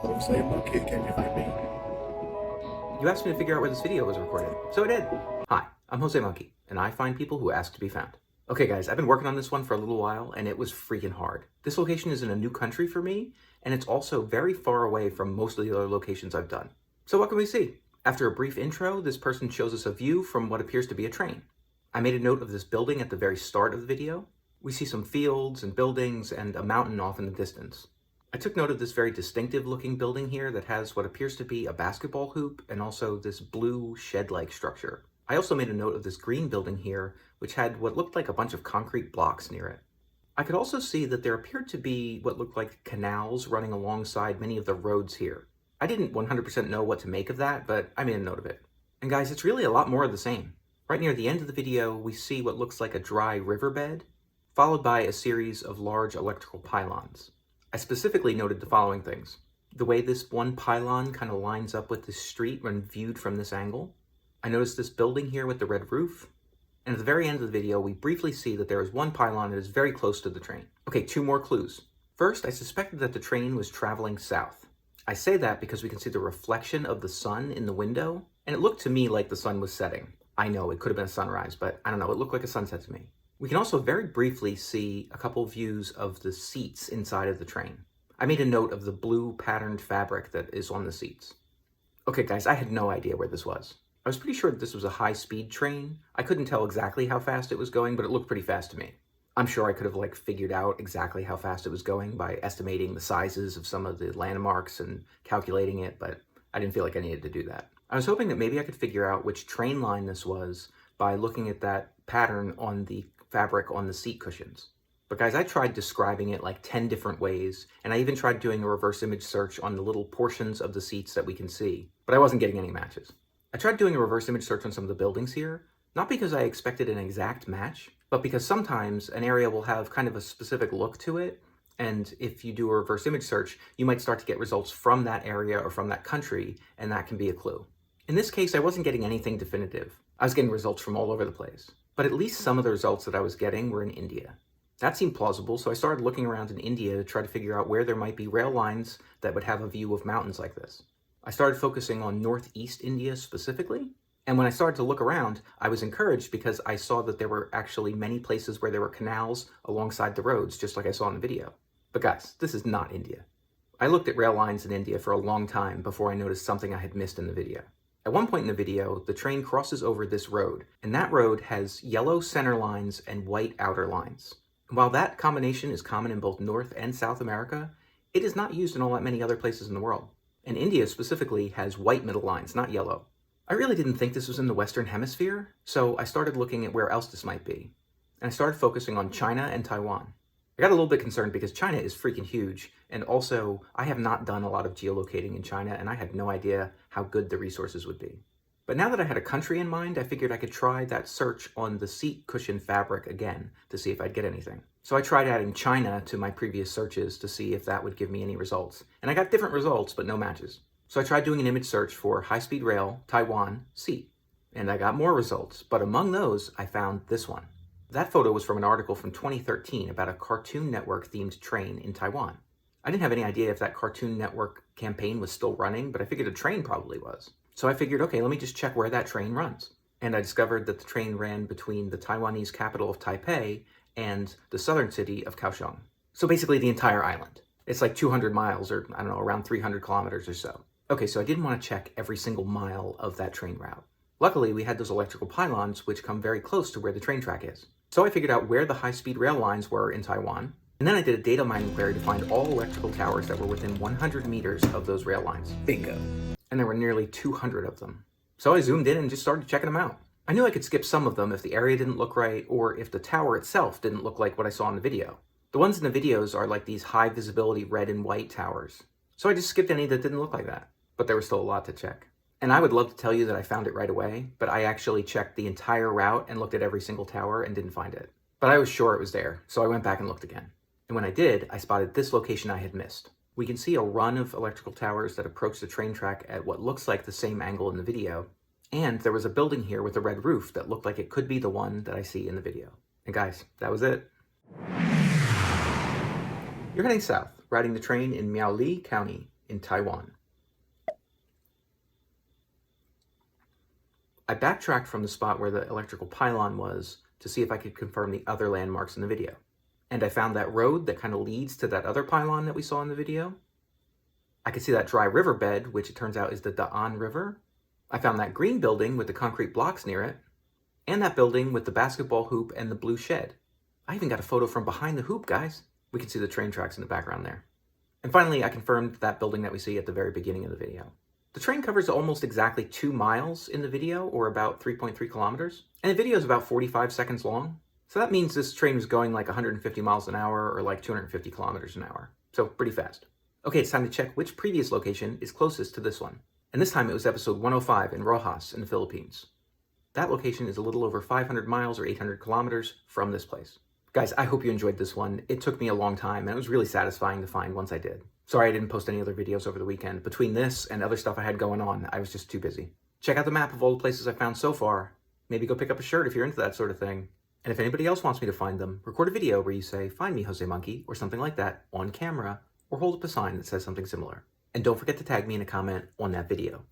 Jose Monkey, can you find me? You asked me to figure out where this video was recorded, so I did. Hi, I'm Jose Monkey, and I find people who ask to be found. Okay guys, I've been working on this one for a little while, and it was freaking hard. This location is in a new country for me, and it's also very far away from most of the other locations I've done. So what can we see? After a brief intro, this person shows us a view from what appears to be a train. I made a note of this building at the very start of the video. We see some fields and buildings and a mountain off in the distance. I took note of this very distinctive looking building here that has what appears to be a basketball hoop and also this blue shed-like structure. I also made a note of this green building here, which had what looked like a bunch of concrete blocks near it. I could also see that there appeared to be what looked like canals running alongside many of the roads here. I didn't 100% know what to make of that, but I made a note of it. And guys, it's really a lot more of the same. Right near the end of the video, we see what looks like a dry riverbed, followed by a series of large electrical pylons. I specifically noted the following things. The way this one pylon kind of lines up with this street when viewed from this angle. I noticed this building here with the red roof. And at the very end of the video, we briefly see that there is one pylon that is very close to the train. Okay, 2 more clues. First, I suspected that the train was traveling south. I say that because we can see the reflection of the sun in the window, and it looked to me like the sun was setting. I know, it could have been a sunrise, but I don't know, it looked like a sunset to me. We can also very briefly see a couple views of the seats inside of the train. I made a note of the blue patterned fabric that is on the seats. Okay guys, I had no idea where this was. I was pretty sure that this was a high-speed train. I couldn't tell exactly how fast it was going, but it looked pretty fast to me. I'm sure I could have figured out exactly how fast it was going by estimating the sizes of some of the landmarks and calculating it, but I didn't feel like I needed to do that. I was hoping that maybe I could figure out which train line this was by looking at that pattern on the fabric on the seat cushions. But guys, I tried describing it like 10 different ways, and I even tried doing a reverse image search on the little portions of the seats that we can see, but I wasn't getting any matches. I tried doing a reverse image search on some of the buildings here, not because I expected an exact match, but because sometimes an area will have kind of a specific look to it, and if you do a reverse image search, you might start to get results from that area or from that country, and that can be a clue. In this case, I wasn't getting anything definitive. I was getting results from all over the place. But at least some of the results that I was getting were in India. That seemed plausible, so I started looking around in India to try to figure out where there might be rail lines that would have a view of mountains like this. I started focusing on northeast India specifically, and when I started to look around, I was encouraged because I saw that there were actually many places where there were canals alongside the roads, just like I saw in the video. But guys, this is not India. I looked at rail lines in India for a long time before I noticed something I had missed in the video. At one point in the video, the train crosses over this road, and that road has yellow center lines and white outer lines. While that combination is common in both North and South America, it is not used in all that many other places in the world. And India specifically has white middle lines, not yellow. I really didn't think this was in the Western Hemisphere, so I started looking at where else this might be. And I started focusing on China and Taiwan. I got a little bit concerned because China is freaking huge, and also I have not done a lot of geolocating in China, and I had no idea how good the resources would be. But now that I had a country in mind, I figured I could try that search on the seat cushion fabric again to see if I'd get anything. So I tried adding China to my previous searches to see if that would give me any results. And I got different results, but no matches. So I tried doing an image search for high-speed rail, Taiwan, seat. And I got more results, but among those, I found this one. That photo was from an article from 2013 about a Cartoon Network themed train in Taiwan. I didn't have any idea if that Cartoon Network campaign was still running, but I figured a train probably was. So I figured, okay, let me just check where that train runs. And I discovered that the train ran between the Taiwanese capital of Taipei and the southern city of Kaohsiung. So basically the entire island. It's like 200 miles or, I don't know, around 300 kilometers or so. Okay, so I didn't want to check every single mile of that train route. Luckily, we had those electrical pylons which come very close to where the train track is. So I figured out where the high-speed rail lines were in Taiwan, and then I did a data mining query to find all electrical towers that were within 100 meters of those rail lines. Bingo. And there were nearly 200 of them. So I zoomed in and just started checking them out. I knew I could skip some of them if the area didn't look right or if the tower itself didn't look like what I saw in the video. The ones in the videos are like these high visibility red and white towers. So I just skipped any that didn't look like that. But there was still a lot to check. And I would love to tell you that I found it right away, but I actually checked the entire route and looked at every single tower and didn't find it. But I was sure it was there, so I went back and looked again. And when I did, I spotted this location I had missed. We can see a run of electrical towers that approach the train track at what looks like the same angle in the video, and there was a building here with a red roof that looked like it could be the one that I see in the video. And guys, that was it. You're heading south, riding the train in Miaoli County in Taiwan. I backtracked from the spot where the electrical pylon was to see if I could confirm the other landmarks in the video. And I found that road that kind of leads to that other pylon that we saw in the video. I could see that dry riverbed, which it turns out is the Da'an River. I found that green building with the concrete blocks near it, and that building with the basketball hoop and the blue shed. I even got a photo from behind the hoop, guys. We can see the train tracks in the background there. And finally, I confirmed that building that we see at the very beginning of the video. The train covers almost exactly 2 miles in the video, or about 3.3 kilometers. And the video is about 45 seconds long. So that means this train was going like 150 miles an hour or like 250 kilometers an hour. So pretty fast. Okay, it's time to check which previous location is closest to this one. And this time it was episode 105 in Rojas in the Philippines. That location is a little over 500 miles or 800 kilometers from this place. Guys, I hope you enjoyed this one. It took me a long time and it was really satisfying to find once I did. Sorry I didn't post any other videos over the weekend. Between this and other stuff I had going on, I was just too busy. Check out the map of all the places I found so far. Maybe go pick up a shirt if you're into that sort of thing. And if anybody else wants me to find them, record a video where you say, "Find me, Jose Monkey," or something like that on camera, or hold up a sign that says something similar. And don't forget to tag me in a comment on that video.